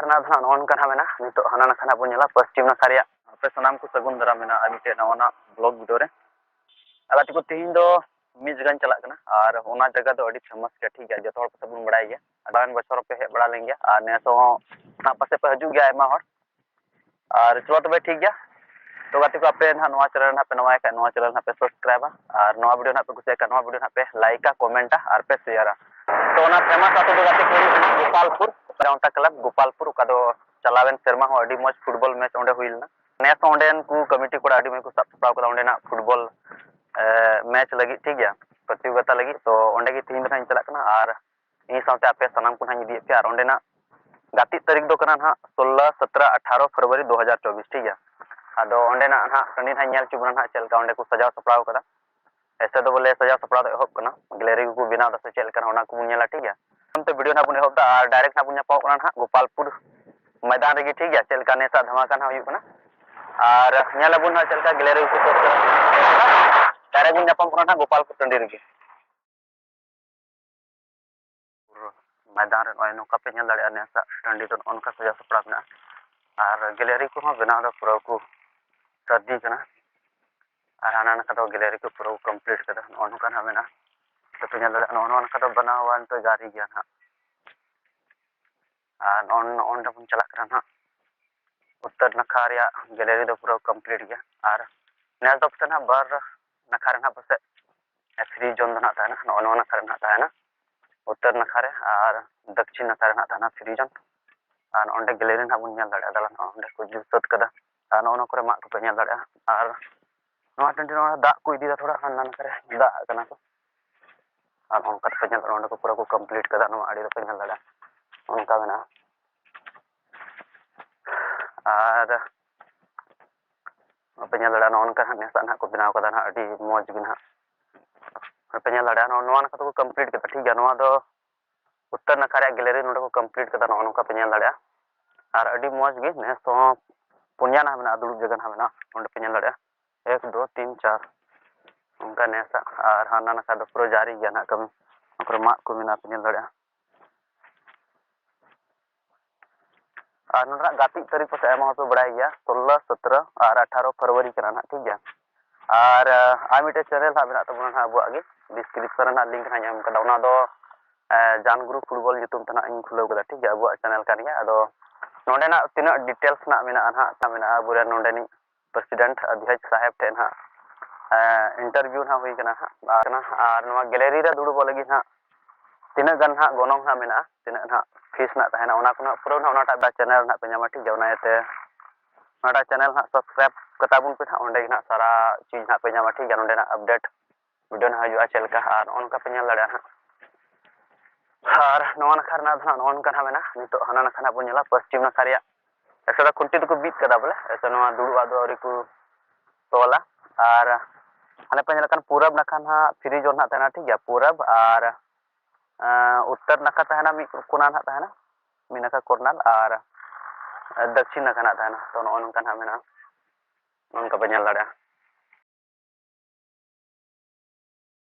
karena dhan on kan hamena nito hana na khana bunyala paschim na karya ape sanam ku sagun dara mena amite nawana blog video re agati ko tihin do mi jagan chalak kana ar ona jaga do adi famous ke ठीक है joto hor pa sabun badai gya adan bachor pe he bada lengya ar ne so na pase pe haju gya ema hor ar chlo to be ठीक gya तो gati ko ape na noa channel na pe noa ka noa channel na pe subscribe ar noa video na pe kusia ka noa video na pe like ka comment ar pe share तो ना famous आतो गति को Gopalpur राउंटा club Gopalpur का दो चलावेन शर्मा हो अडी मज फुटबॉल मैच ओंडे हुइलना नेस ओंडेन को कमिटी को अडी को सब सप्लाव को ओंडे ना फुटबॉल मैच लगी ठीक है प्रतियोगिता लगी तो ओंडे की टीम ना चला कना और इन साथे आपे सनाम को हनी दिए और ओंडे ना गति तारीख दो कना 16 17 18 फरवरी 2024 ठीक है आदो ओंडे ना हा कंडी ना नेल चुबना ना चलका ओंडे को सजाव सप्लाव कदा ऐसे तो बोले सजा सपड़ा तो एहब कना गैलरी को बिना दस चल कर होना को नेला ठीक है हम तो वीडियो ना बुने एहब दा डायरेक्ट ना बुने पाओ कना ना गोपालपुर मैदान रे ठीक है चल का नेसा धमाका ना हुई कना और नेला बुन चल का गैलरी को डायरेक्ट बुन पाओ कना ना गोपालपुर टंडी रे मैदान रे ओय नो का पे नेल दाड़े नेसा टंडी तो उनका सजा सपड़ा ना और गैलरी को बिना दा पूरा को सर्दी कना और हाना ना गैलरी को पूरा कंप्लीट कदा नोन का हमें ना तो तुझे लड़ा नोन का बना हुआ तो जारी गया ना और नोन डबन चला कर ना उत्तर नखा रे गैलरी तो पूरा कंप्लीट गया और नेल तो पता ना बार नखा रे ना बस फ्री जोन ना था ना नोन नखा रे ना था ना उत्तर नखा रे और दक्षिण नखा रे ना था ना फ्री जोन और ओंडे गैलरी ना बुन नेल लड़ा दला ओंडे को जुसत कदा और नोन को मा को नेल लड़ा और नोआ टंडी नोआ दा को इदी थोड़ा हाना करे दा कना को और उनका पेजल रोड को पूरा को कंप्लीट कदा नोआ आड़ी पेजल लड़ा उनका बना और पेजल लड़ा नोन का नेसा ना को बनाव कदा ना आड़ी मौज बिना पेजल लड़ा नोआ ना को कंप्लीट कदा ठीक है नोआ दो उत्तर नखा रे गैलरी नोड को कंप्लीट कदा नोआ का पेजल लड़ा और आड़ी मौज गे ने सो पुन्या ना बना दुड़ुब जगह ना बना नोड पेजल लड़ा 1 2 3 4 उनका नेसा और हाना ना दो पूरा जारी गया ना कम और मा को मिना पे लड़ा और नोरा गाती तारीख को एमा पे बड़ा गया 16 17 और 18 फरवरी करा ना ठीक है और आमिटे चैनल हा बिना तो बना अबो आगे डिस्क्रिप्शन ना लिंक ना नाम कदा ओना दो जान ग्रुप फुटबॉल यूट्यूब तना इन खुलो कदा ठीक है अबो चैनल कान गया अदो नोडे ना तिना डिटेल्स ना मिना ना मिना अबो रे नोडे नि प्रेसिडेंट अध्यक्ष साहब थे ना इंटरव्यू ना हुई कना और नवा गैलरी रे दुड़ुब लगी ना तिना गन हा गोनोंग हा मेना तिना ना फीस ना तहना ओना को पूरा ना ओनाटा बा चैनल ना पे ᱧᱟᱢᱟ ठीक है ओनाते ओनाटा चैनल ना सब्सक्राइब कताबुन पे ना ओंडे ना सारा चीज ना पे ᱧᱟᱢᱟ ठीक है ओंडे ना अपडेट वीडियो ना हजुआ चलका और ओनका पे ᱧᱮᱞ दाड़ा और नवा नखा ना धना ओन का मेना नितो हना नखा ना बुन ᱧᱮᱞᱟ पश्चिम नखा रे ऐसा खुंटी तो को बीत कदा बोले ऐसा नवा दुड़ुआ दो अरी को तोला और हाने पे ᱧᱮᱞ पूरब नखा ना फ्री जोन ना तहना ठीक है पूरब और उत्तर नखा तहना मी कोना ना तहना मी नखा कोर्नल और दक्षिण नखा ना तहना तो नोन का ना मेना नोन का बഞ്ഞal लड़ा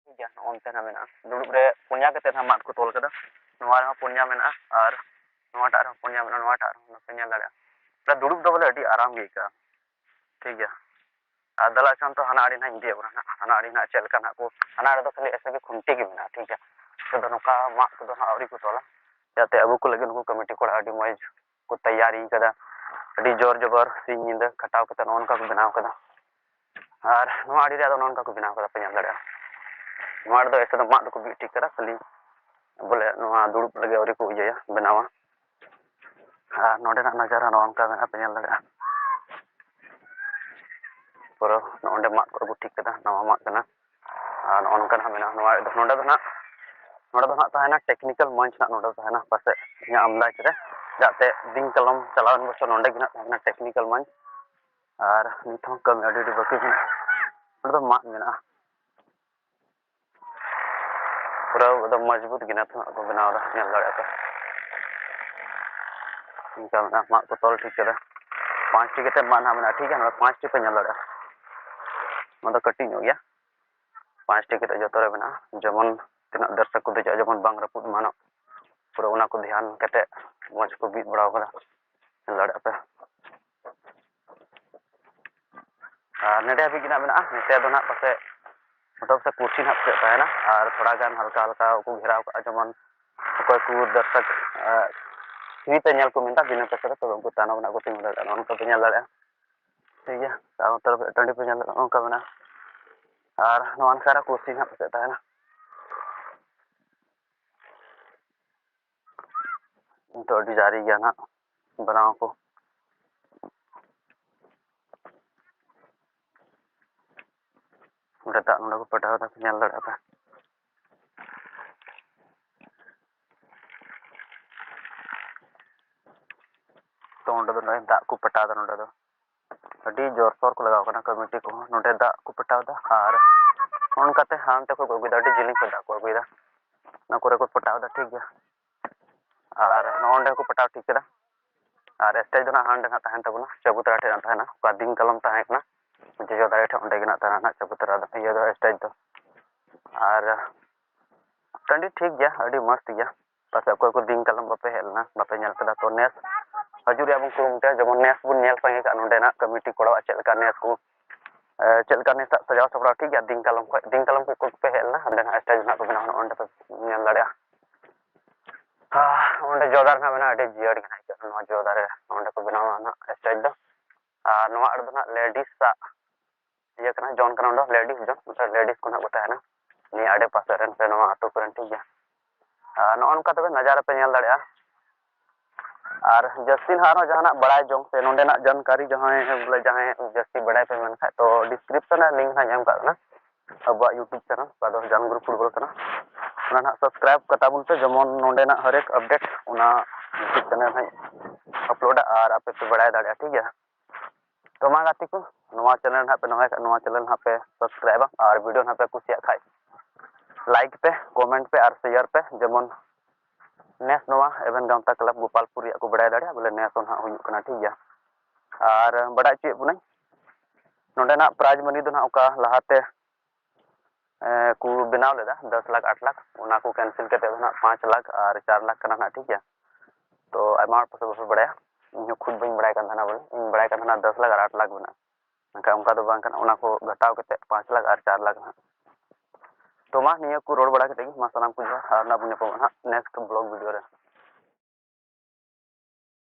ठीक है नोन तहना मेना दुड़ुब रे पुन्या के तहना मात को तोल कदा नोवा रे पुन्या मेना और नोवा टा रे पुन्या मेना नोवा टा रे बഞ്ഞal लड़ा प्रा दुड़ुब दो बोले अडी आराम गे का ठीक है आदला चान तो हना आड़ी ना इंडिया बना हना आड़ी ना चल का ना को हना आड़ी तो खाली ऐसे के खुंटी के बिना ठीक है तो दोनों का मा को दोनों आवरी को तोला जाते अबू को लगे को कमेटी को आड़ी मौज को तैयारी कदा अड़ी जोर जबर सिंह निंद खटाव कता नोन का को बनाव कदा और नो आड़ी रे नोन का को बनाव कदा पेញलड़ा नोड दो ऐसे तो मा को बी ठीक करा खाली बोले नो दुड़ुब लगे आवरी को इया बनावा और नोडे ना नजारा नोन का बना पेញलड़ा पूरा नोंडे मा को ठीक कदा नवा मा कना और ओनका ना मेना नोंडे दो ना ताहना टेक्निकल मंच ना नोंडे ताहना पासे nya अंदाज रे जाते दिन कलम चलावन बछर नोंडे गिना ताहना टेक्निकल मंच और निथों कम एडिट बाकी गिना नोंडे मा मेना पूरा एकदम मजबूत गिना तो को बनाव दा ᱧᱮᱞ लड़ा तो इनका ना मा को तोल ठीक कदा 5 टी कते मा ना मेना ठीक है ना 5 टी पे ᱧᱮल लड़ा मतलब कटिंग हो गया 5 टिकट जो रे बना जेमन तना दर्शक को जेमन बांग रपुद मानो पूरा उना को ध्यान कते मज को बीत बड़ा कदा लड़े पे नेडे हाबी गिना मेना नेते दो ना पासे मतलब से कुर्सी ना पे ताहे ना और थोड़ा गान हल्का हल्का को घेराव का जमन कोई को दर्शक फ्री ते नेल को मिनता बिना पैसे तो उनको ताना बना को तिंग लड़ा उनको पे नेल लड़ा ठीक है चारों तरफ टंडी पे नेल उनका बना और नवान सारा कुर्सी ना पे ताहे ना तो डिजारी गया ना बनाओ को udah tak nunda ko pataw ta nyal lada pa to nunda do dak ko pataw da nunda do adi jor sor ko lagaw kana committee ko nunda dak ko pataw da ar on kate ham te ko gogi da adi jiling ko dak ko gogi da na kore ko pataw da ठीक gaya ar nonde ko pataw ठीक da ar stage do na hande na tahen tabuna chabutra the na tahena ka ding kalam tahen na जो दारे ठे ओंडे गिना ताना ना चबुतरा ये दो स्टेज दो और टंडी ठीक गया अड़ी मस्त गया पासे कोई को दिन कलम बापे हेलना बापे नेल कदा तो नेस हजुर याबन को उमटे जमन नेस बुन नेल संगे का नोंडे ना कमिटी कोड़ा चल का नेस को चल का नेस सजाव सपड़ा ठीक गया दिन कलम को पे हेलना अंडे ना स्टेज ना को बना ओंडे पे नेल लड़या ओंडे जोदार ना बना अड़ी जियड़ गिना के नो जोदार ओंडे को बना ना स्टेज दो नो अड़ ना लेडीज सा ये करना जॉन करना लेडीज को ना बताया ना नहीं आड़े पास रन पे नवा आटो करन ठीक है नॉन का तबे नजारा पे नेल दड़या और जस्टिन हारो जहाना बड़ा जोंग से नोंडे ना जानकारी जहां बोले जहां जस्टी बड़ा पे मन खा तो डिस्क्रिप्शन में लिंक ना एम का ना अब यूट्यूब चैनल का दो जान ग्रुप फुटबॉल करना उना ना सब्सक्राइब कता बोलते जमन नोंडे ना हर एक अपडेट उना यूट्यूब चैनल है अपलोड और आपे पे बड़ा दड़या ठीक है तो मा गाती को नवा चैनल ना पे नवा चैनल ना पे सब्सक्राइब और वीडियो ना पे कुसिया खाई लाइक पे कमेंट पे और शेयर पे जमन नेस नवा एवन गांवता क्लब गोपालपुर को बड़ा दाड़े बोले नेस ना हुई कना ठीक गया और बड़ा चे बुनै नोंडे ना प्राइज मनी दो ना ओका लहाते को बनाव लेदा 10 लाख 8 लाख उना को कैंसिल करते ना 5 लाख और 4 लाख कना ना ठीक है तो अमाउंट पे बड़ा इन खुद बन बड़ा kan थाना बोले इन बड़ा kan थाना 10 लाख और 8 लाख बना उनका उनका तो बांग उना को घटाव करते 5 लाख और 4 लाख ना तो मा निया को रोड बड़ा करते मा सलाम को और ना बुने को ना नेक्स्ट ब्लॉग वीडियो रे